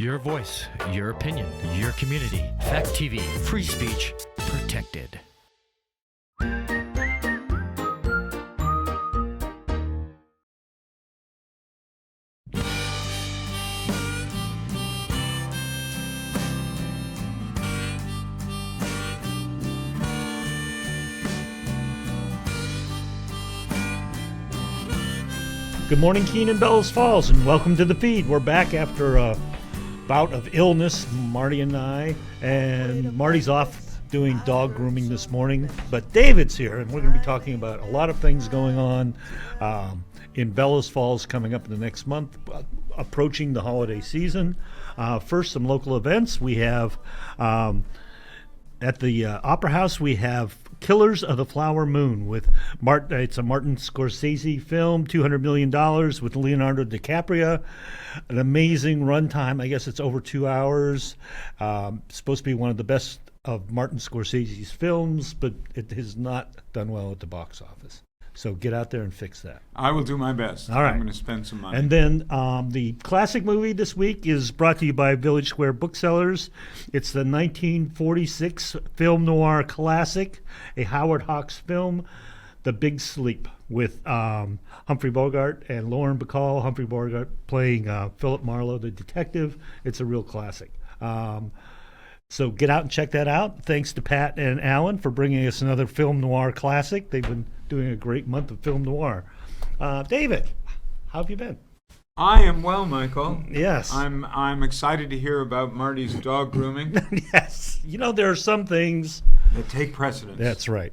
Your voice, your opinion, your community. Fact TV, free speech, protected. Good morning, Keene and Bellows Falls, and welcome to the feed. We're back after a bout of illness, Marty and I, and Marty's off doing dog grooming this morning, but David's here, and we're going to be talking about a lot of things going on in Bellows Falls coming up in the next month, approaching the holiday season. First, some local events. We have at the Opera House, we have Killers of the Flower Moon with it's a Martin Scorsese film, $200 million with Leonardo DiCaprio. An amazing runtime. I guess it's over 2 hours. Supposed to be one of the best of Martin Scorsese's films, but it has not done well at the box office. So get out there and fix that. I will do my best. All right. I'm going to spend some money. And then the classic movie this week is brought to you by Village Square Booksellers. It's the 1946 film noir classic, a Howard Hawks film, The Big Sleep, with Humphrey Bogart and Lauren Bacall. Humphrey Bogart playing Philip Marlowe, the detective. It's a real classic. So get out and check that out. Thanks to Pat and Alan for bringing us another film noir classic. They've been doing a great month of film noir. David, how have you been? I am well, Michael. Yes. I'm excited to hear about Marty's dog grooming. Yes. You know, there are some things that take precedence. That's right.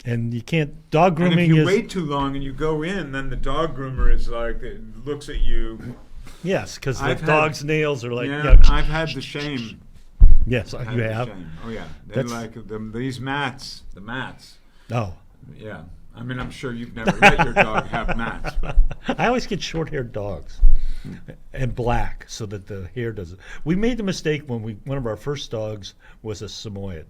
And you can't, dog grooming and if you is... wait too long and you go in, then the dog groomer is like, looks at you. Yes, because the dog's nails are like... Yeah, I've had the shame. Yes, you have? Oh, yeah. They're like these mats, the mats. Oh. Yeah. I mean, I'm sure you've never let your dog have mats. But. I always get short-haired dogs and black so that the hair doesn't... We made the mistake when one of our first dogs was a Samoyed,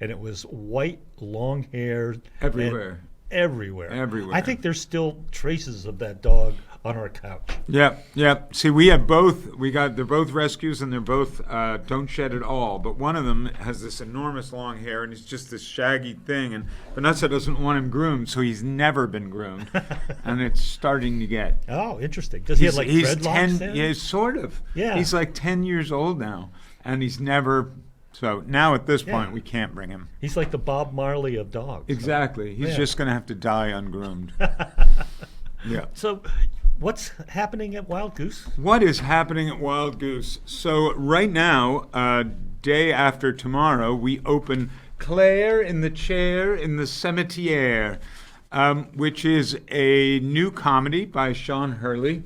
and it was white, long hair. Everywhere. Everywhere. I think there's still traces of that dog on our couch. Yeah. See, we have both. They're both rescues, and they're both don't shed at all. But one of them has this enormous long hair, and he's just this shaggy thing. And Vanessa doesn't want him groomed, so he's never been groomed, and it's starting to get. Oh, interesting. Does he have like dreadlocks then? Yeah, sort of. Yeah. He's like 10 years old now, and he's never. So now at this point, we can't bring him. He's like the Bob Marley of dogs. Exactly. He's just going to have to die ungroomed. Yeah. So what's happening at Wild Goose? What is happening at Wild Goose? So right now, day after tomorrow, we open Claire in the Chair in the Cemetière, which is a new comedy by Sean Hurley.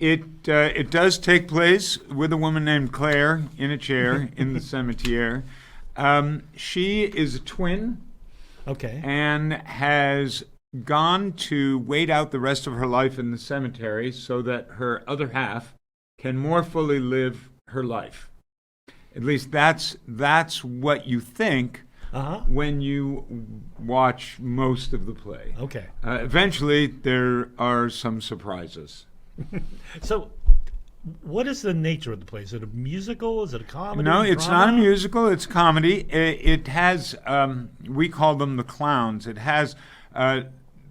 It does take place with a woman named Claire in a chair in the cemetière. She is a twin. Okay. And has gone to wait out the rest of her life in the cemetery so that her other half can more fully live her life. At least that's what you think when you watch most of the play. Okay. Eventually, there are some surprises. So, what is the nature of the play? Is it a musical? Is it a comedy? No, it's drama? not a musical. It's comedy. It has, we call them the clowns. It has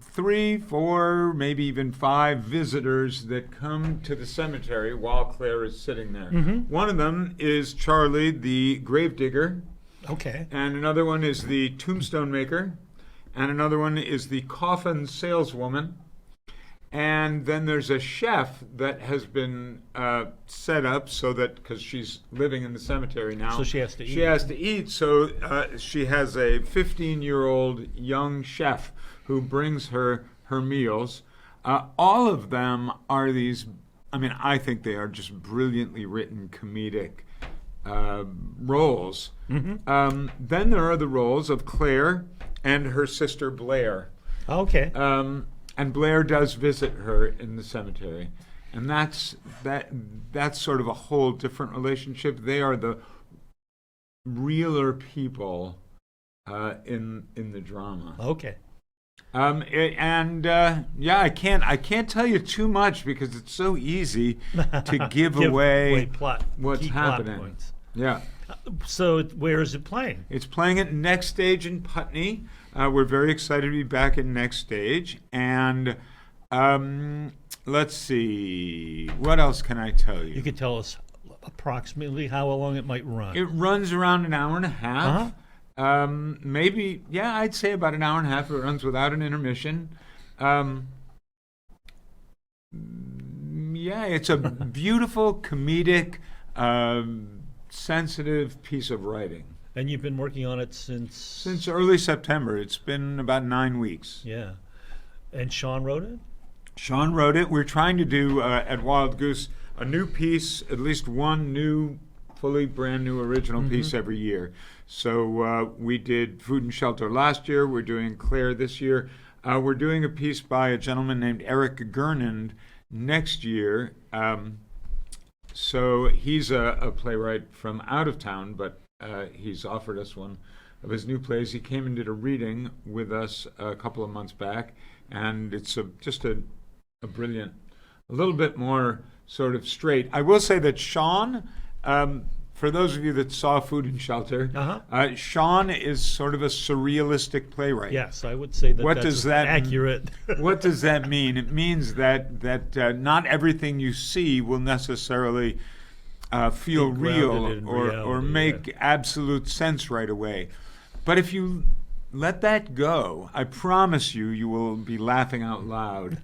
3, 4, maybe even 5 visitors that come to the cemetery while Claire is sitting there. Mm-hmm. One of them is Charlie, the gravedigger. Okay. And another one is the tombstone maker. And another one is the coffin saleswoman. And then there's a chef that has been set up so that, because she's living in the cemetery now. So she has to eat. She has to eat, so she has a 15-year-old young chef who brings her meals. All of them are these, I think they are just brilliantly written comedic roles. Mm-hmm. Then there are the roles of Claire and her sister Blair. Okay. And Blair does visit her in the cemetery, and that's sort of a whole different relationship. They are the realer people in the drama. Okay. Yeah, I can't tell you too much because it's so easy to give away what's key happening. Plot points. Yeah. So where is it playing? It's playing at Next Stage in Putney. We're very excited to be back at Next Stage. And let's see. What else can I tell you? You could tell us approximately how long it might run. It runs around an hour and a half. Maybe, yeah, I'd say about an hour and a half. It runs without an intermission. Yeah, it's a beautiful, comedic, sensitive piece of writing. And you've been working on it since? Since early September. It's been about 9 weeks. Yeah. And Sean wrote it? Sean wrote it. We're trying to do, at Wild Goose, a new piece, at least one new, fully brand new original piece every year. So we did Food and Shelter last year. We're doing Claire this year. We're doing a piece by a gentleman named Eric Gernand next year. So he's a playwright from out of town, but he's offered us one of his new plays. He came and did a reading with us a couple of months back, and it's just a brilliant, a little bit more sort of straight. I will say that Sean, for those of you that saw Food and Shelter, Sean is sort of a surrealistic playwright. Yes, I would say that's accurate. What does that mean? It means that not everything you see will necessarily feel real or make absolute sense right away. But if you let that go, I promise you will be laughing out loud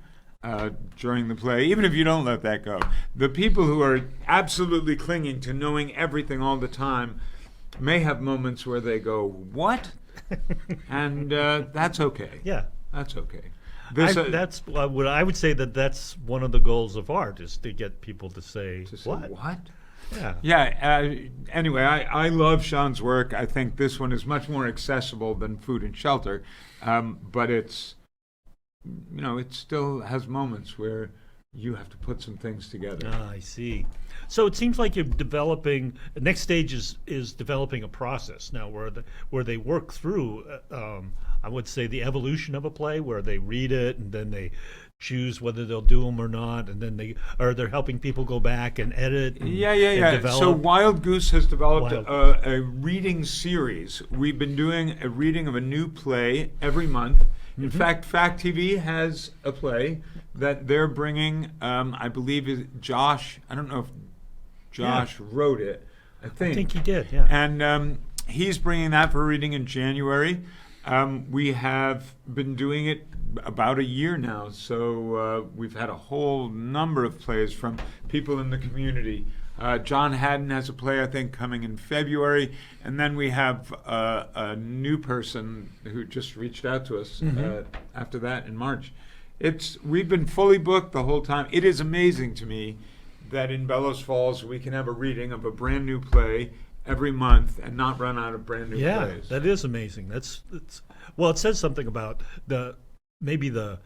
during the play, even if you don't let that go. The people who are absolutely clinging to knowing everything all the time may have moments where they go, "What?" And that's okay. Yeah. That's okay. That's what I would say, that's one of the goals of art, is to get people to say, what? Yeah. Yeah. Anyway, I love Sean's work. I think this one is much more accessible than Food and Shelter, but it's, it still has moments where you have to put some things together. I see. So it seems like you're developing. The next stage is developing a process now, where they work through. I would say the evolution of a play, where they read it and then they choose whether they'll do them or not, and then they're helping people go back and edit. And, and develop. So Wild Goose has developed a reading series. We've been doing a reading of a new play every month. In fact, Fact TV has a play that they're bringing. I believe is Josh. I don't know if Josh wrote it. I think he did. Yeah. And he's bringing that for reading in January. We have been doing it about a year now, so we've had a whole number of plays from people in the community. John Haddon has a play, I think, coming in February, and then we have a new person who just reached out to us after that in March. We've been fully booked the whole time. It is amazing to me that in Bellows Falls we can have a reading of a brand new play every month and not run out of brand new plays. Yeah, that is amazing. That's well, it says something about maybe the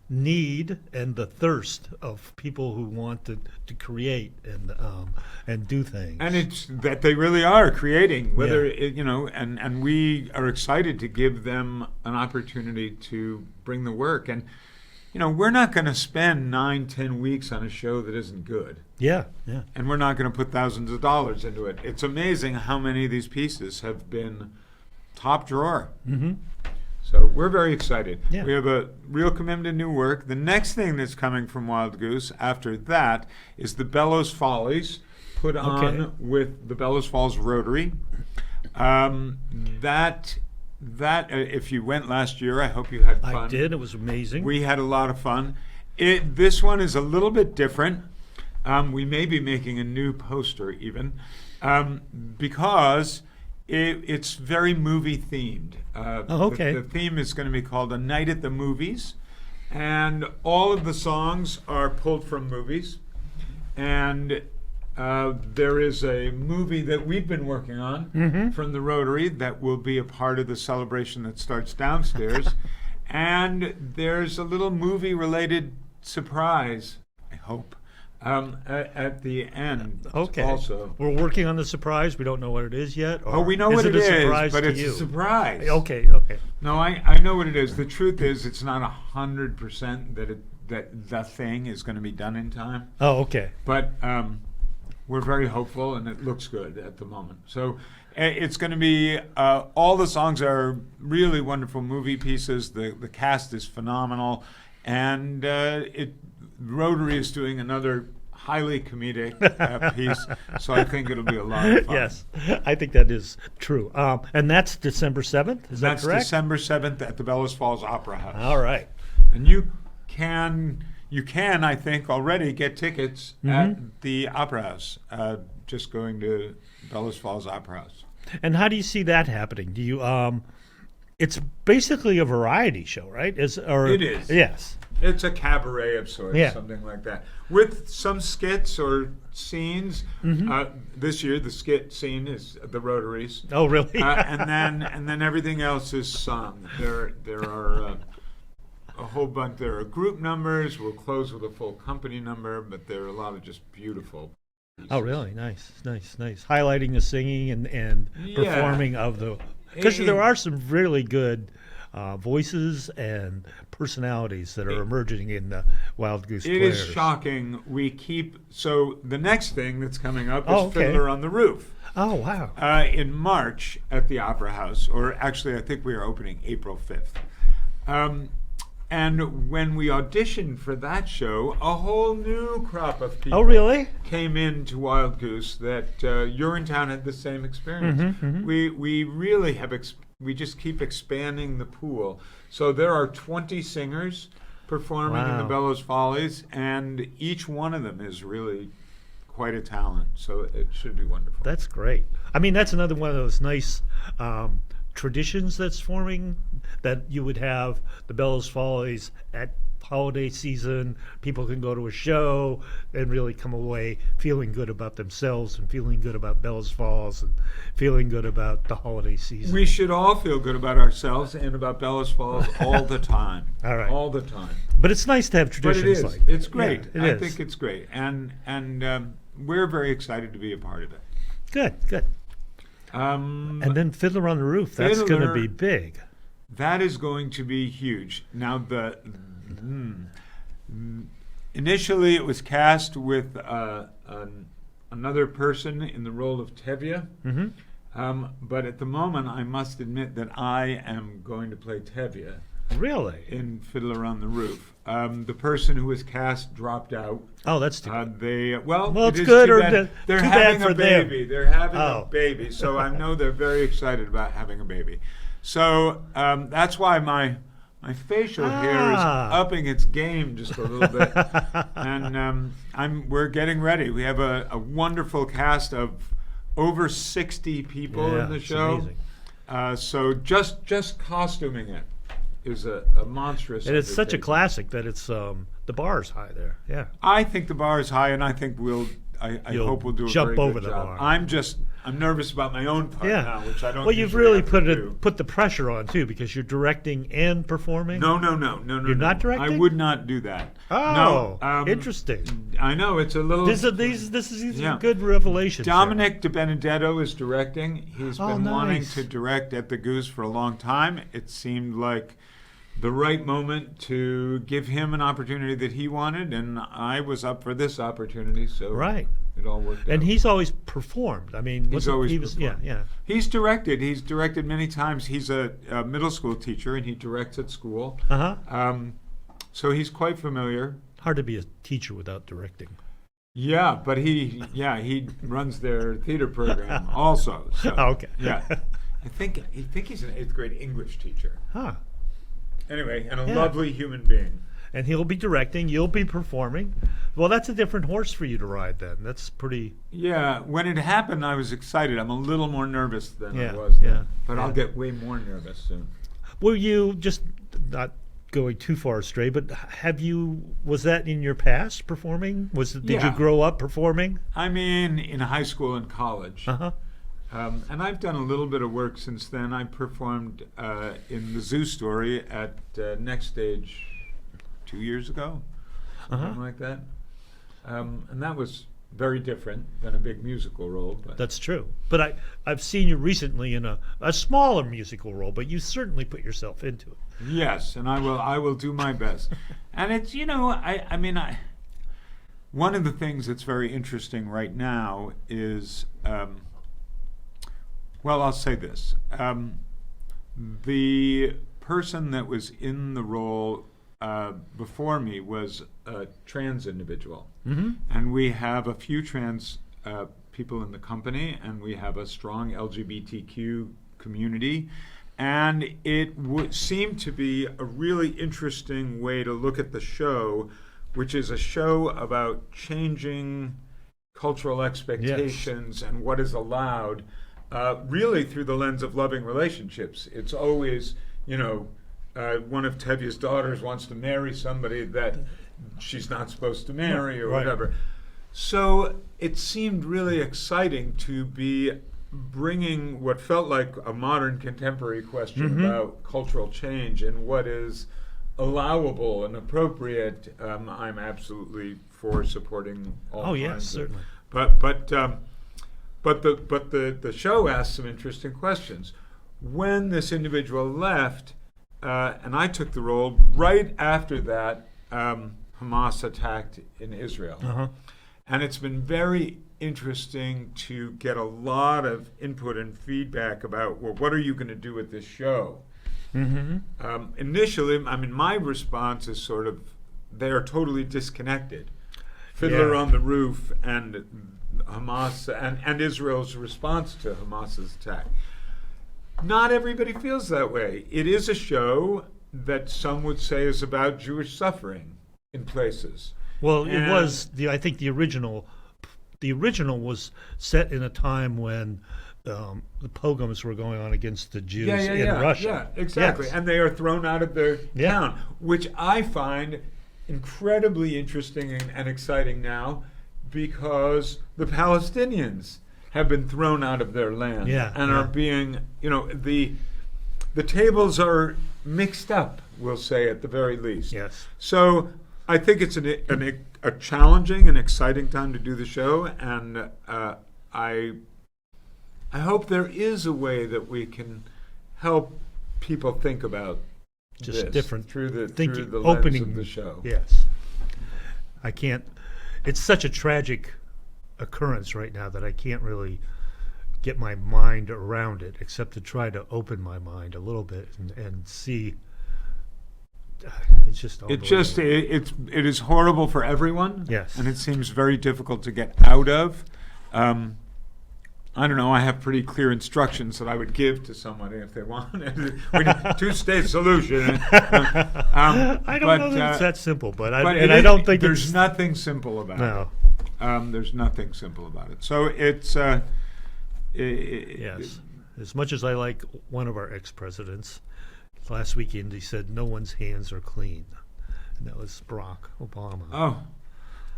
need and the thirst of people who want to create and do things. And it's that they really are creating, and we are excited to give them an opportunity to bring the work. And we're not going to spend 9-10 weeks on a show that isn't good. Yeah. And we're not going to put thousands of dollars into it. It's amazing how many of these pieces have been top drawer. So we're very excited. Yeah. We have a real commitment to new work. The next thing that's coming from Wild Goose after that is the Bellows Follies, put on with the Bellows Falls Rotary. That if you went last year, I hope you had fun. I did. It was amazing. We had a lot of fun. This one is a little bit different. We may be making a new poster even, because it's very movie themed. The theme is going to be called A Night at the Movies, and all of the songs are pulled from movies. And there is a movie that we've been working on from the Rotary that will be a part of the celebration that starts downstairs. And there's a little movie-related surprise, I hope, At the end. Okay. Also. We're working on the surprise. We don't know what it is yet. Oh, we know what it is, is, but to it's you? a surprise. Okay. Okay. No, I know what it is. The truth is, it's not 100% that the thing is going to be done in time. Oh, okay. But we're very hopeful, and it looks good at the moment. So it's going to be all the songs are really wonderful movie pieces. The cast is phenomenal, and Rotary is doing another highly comedic piece. So I think it'll be a lot of fun. Yes, I think that is true. And that's December 7th. Is that correct? That's December 7th at the Bellows Falls Opera House. All right. And you can, I think, already get tickets at the Opera House. Just going to Bellows Falls Opera House. And how do you see that happening? Do you? It's basically a variety show, right? It is. Yes. It's a cabaret of sorts, Yeah. something like that, with some skits or scenes. This year, the skit scene is the Rotaries. Oh, really? and then everything else is sung. There are a whole bunch. There are group numbers. We'll close with a full company number, but there are a lot of just beautiful pieces. Oh, really? Nice. Highlighting the singing and performing of the. Because there are some really good voices and personalities that are emerging in the Wild Goose It players. is shocking. So the next thing that's coming up is okay. Fiddler on the Roof. Oh, wow. In March at the Opera House, or actually I think we are opening April 5th. And when we auditioned for that show, a whole new crop of people really? came into Wild Goose that Urinetown had the same experience. We really have we just keep expanding the pool. So there are 20 singers performing in the Bellows Follies, and each one of them is really quite a talent. So it should be wonderful. That's great. I mean, that's another one of those nice traditions that's forming, that you would have the Bellows Follies at holiday season. People can go to a show and really come away feeling good about themselves and feeling good about Bellows Falls and feeling good about the holiday season. We should all feel good about ourselves and about Bellows Falls all the time. All right. All the time. But it's nice to have traditions But it is. like It's great. Yeah, I think it's great. And we're very excited to be a part of it. Good. And then Fiddler on the Roof, that's going to be big. That is going to be huge. Now, initially it was cast with another person in the role of Tevye. But at the moment, I must admit that I am going to play Tevye. Really? In Fiddler on the Roof. The person who was cast dropped out. Oh, that's too bad. Well, it's good, or they're too having bad for a baby. them. They're having Oh. a baby, so I know they're very excited about having a baby. So that's why my facial hair is upping its game just a little bit, and we're getting ready. We have a wonderful cast of over 60 people in the show. Amazing. So just costuming it is a monstrous. And it's such a undertaking. classic that it's the bar's high there. Yeah. I think the bar is high, and I think I You'll hope we'll do a jump very over good the job. bar. I'm nervous about my own part now, which I don't. Well, you've usually really have to do. put the pressure on too, because you're directing and performing. No. You're not directing? I would not do that. Oh, no, interesting. I know it's a little. This is Yeah. a good revelation. Dominic De Benedetto is directing. He's been wanting nice. to direct at the Goose for a long time. It seemed like the right moment to give him an opportunity that he wanted, and I was up for this opportunity, so Right. it all worked out. And he's always performed. I mean, He's always performed. Yeah. He's directed. He's directed many times. He's a middle school teacher, and he directs at school. So he's quite familiar. Hard to be a teacher without directing. Yeah, but he runs their theater program also. So, Okay. Yeah, I think he's an 8th grade English teacher. Huh. Anyway, and a lovely human being. And he'll be directing. You'll be performing. Well, that's a different horse for you to ride then. That's pretty. Yeah, when it happened, I was excited. I'm a little more nervous than I Yeah, was then. yeah, But yeah. I'll get way more nervous soon. Were you just not going too far astray? But was that in your past performing? Did you grow up performing? I mean, in high school and college. And I've done a little bit of work since then. I performed in the Zoo Story at Next Stage 2 years ago, something like that. And that was very different than a big musical role. But That's true. But I've seen you recently in a smaller musical role, but you certainly put yourself into it. yes, and I will do my best. And it's, one of the things that's very interesting right now is, I'll say this. The person that was in the role before me was a trans individual. Mm-hmm. And we have a few trans people in the company, and we have a strong LGBTQ community. And it seemed to be a really interesting way to look at the show, which is a show about changing cultural expectations and what is allowed, really through the lens of loving relationships. It's always, one of Tevye's daughters wants to marry somebody that she's not supposed to marry or whatever. So it seemed really exciting to be bringing what felt like a modern contemporary question about cultural change and what is allowable and appropriate. I'm absolutely for supporting all kinds yes, certainly. But the show asked some interesting questions. When this individual left, and I took the role right after that, Hamas attacked in Israel. Uh-huh. And it's been very interesting to get a lot of input and feedback about, well, what are you going to do with this show? Mm-hmm. Initially, my response is sort of, they are totally disconnected. Fiddler on the Roof and Hamas and Israel's response to Hamas's attack. Not everybody feels that way. It is a show that some would say is about Jewish suffering in places. Well, it was I think the original was set in a time when the pogroms were going on against the Jews in Russia. Yeah, exactly. Yes. And they are thrown out of their town, which I find incredibly interesting and exciting now, because the Palestinians have been thrown out of their land and are being, the tables are mixed up, we'll say, at the very least. Yes. So I think it's a challenging and exciting time to do the show, and I hope there is a way that we can help people think about just this different through the lens opening of the show. Yes. I can't. It's such a tragic occurrence right now that I can't really get my mind around it, except to try to open my mind a little bit and see. It's just it is horrible for everyone. Yes. And it seems very difficult to get out of. I don't know. I have pretty clear instructions that I would give to somebody if they wanted. We need two-state solution. I don't know that it's that simple, but I don't think there's nothing simple about it. There's nothing simple about it. So it's yes. As much as I like one of our ex-presidents, last weekend he said no one's hands are clean, and that was Barack Obama. Oh,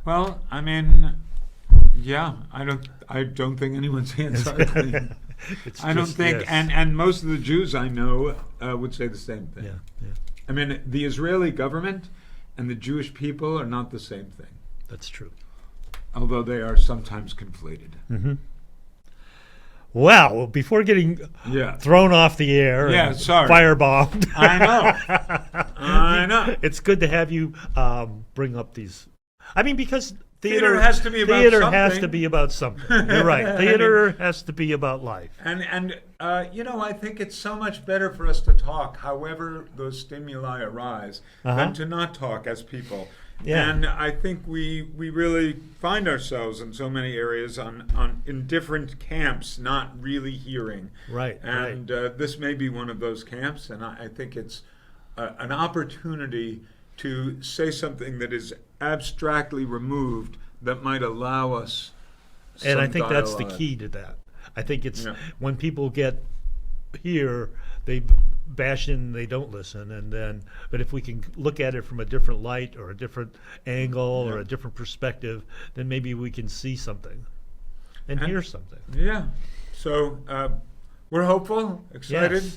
well, yeah, I don't think anyone's hands are clean. I don't think, and most of the Jews I know would say the same thing. Yeah. The Israeli government and the Jewish people are not the same thing. That's true. Although they are sometimes conflated. Mm-hmm. Wow! Before getting thrown off the air, and firebombed. I know. It's good to have you bring up these. Because theater has to be about theater something. has to be about something. You're right. Theater has to be about life. And I think it's so much better for us to talk, however those stimuli arise, than to not talk as people. Yeah. And I think we really find ourselves in so many areas in different camps, not really hearing. Right. And this may be one of those camps, and I think it's an opportunity to say something that is abstractly removed that might allow us some And I think dialogue. that's the key to that. I think it's when people get here, they bash in, they don't listen, but if we can look at it from a different light or a different angle or a different perspective, then maybe we can see something and hear something. Yeah. So we're hopeful, excited,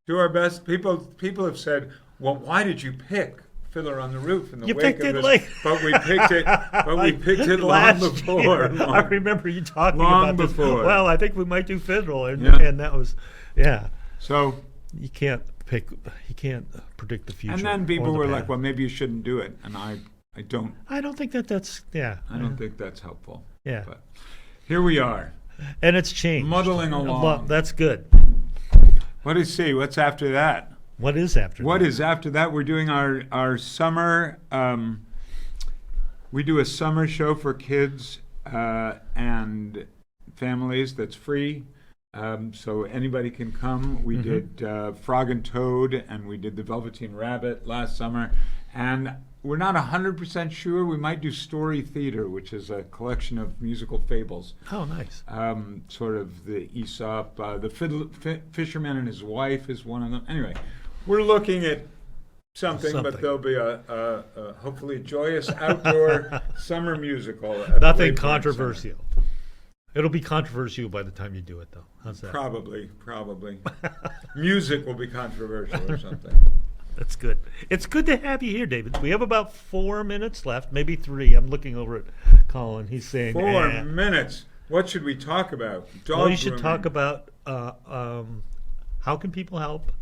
do our best. People have said, well, why did you pick Fiddler on the Roof in the You wake picked of it this, late. but we picked it. But we picked it long Last before. year. I remember you talking long about this. before. Well, I think we might do Fiddler, and, Yeah. and that was, yeah. So, You can't predict the future. and then or people the were past. like, "Well, maybe you shouldn't do it," and I don't. I don't think that's yeah. I don't think that's helpful. Yeah. But here we are, And it's changed. muddling along. That's good. What is see? What's after that? What is after What that? is after that? We're doing our summer. We do a summer show for kids and families that's free. So anybody can come. We did Frog and Toad, and we did the Velveteen Rabbit last summer. And we're not 100% sure. We might do Story Theater, which is a collection of musical fables. Oh, nice. Sort of the Aesop. The Fisherman and His Wife is one of them. Anyway, we're looking at something. But there'll be a hopefully a joyous outdoor summer musical. at Nothing Waypoint controversial. It'll be controversial by the time you do it, though. How's that? Probably. Music will be controversial or something. That's good. It's good to have you here, David. We have about 4 minutes left, maybe 3. I'm looking over at Colin. He's saying 4 minutes. What should we talk about? Dog Well, you should grooming. talk about how can people help?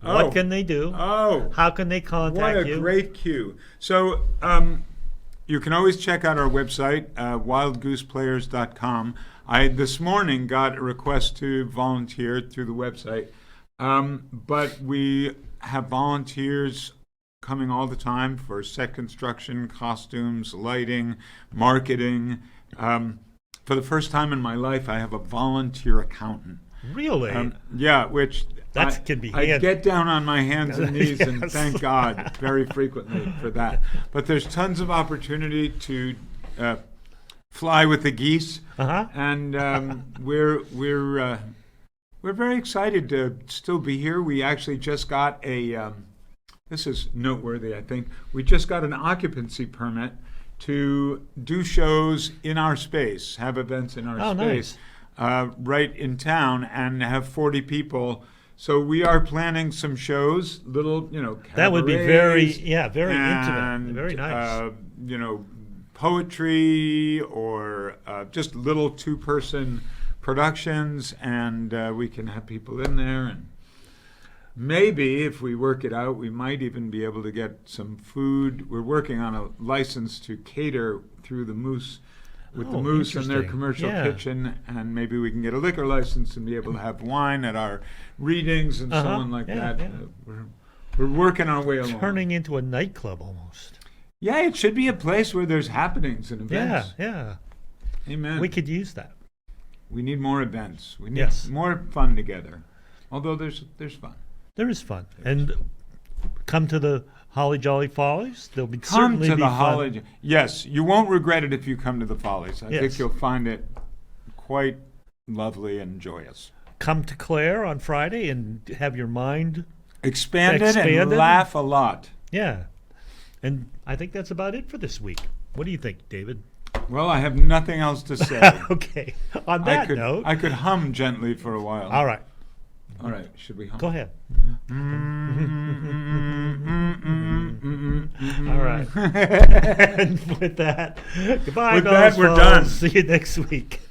Oh. What can they do? Oh, How can they contact what a you? great cue. So you can always check out our website, wildgooseplayers.com. I this morning got a request to volunteer through the website, but we have volunteers coming all the time for set construction, costumes, lighting, marketing. For the first time in my life, I have a volunteer accountant. Really? Yeah, which That can be I handy. get down on my hands and knees and Yes. thank God very frequently for that. But there's tons of opportunity to fly with the geese, Uh-huh. and we're very excited to still be here. We actually just got a. This is noteworthy, I think. We just got an occupancy permit to do shows in our space, have events in our Oh, space, right in town, and have 40 people. So we are planning some shows, little, That would be very cabarets very and, intimate. Very nice. Poetry or just little 2-person productions, and we can have people in there. And maybe if we work it out, we might even be able to get some food. We're working on a license to cater through the Moose, with the Oh, Moose and their interesting. commercial Yeah. kitchen, and maybe we can get a liquor license and be able to have wine at our readings and so Uh-huh. on like Yeah, that. yeah. We're working our way along. Turning into a nightclub almost. Yeah, it should be a place where there's happenings and Yeah, events. yeah. Amen. We could use that. We need more events. We need Yes. more fun together. Although there's fun. There is fun. And come to the Holly Jolly Follies. There'll be Come certainly to be the fun. Holly. Yes, you won't regret it if you come to the Follies. I think Yes. you'll find it quite lovely and joyous. Come to Claire on Friday and have your mind. Expanded and Expanded. laugh a lot. Yeah. And I think that's about it for this week. What do you think, David? Well, I have nothing else to say. Okay. On that note. I could hum gently for a while. All right. All right. Should we hum? Go ahead. All right. And with that, goodbye, With that, Bells we're Falls. done. See you next week.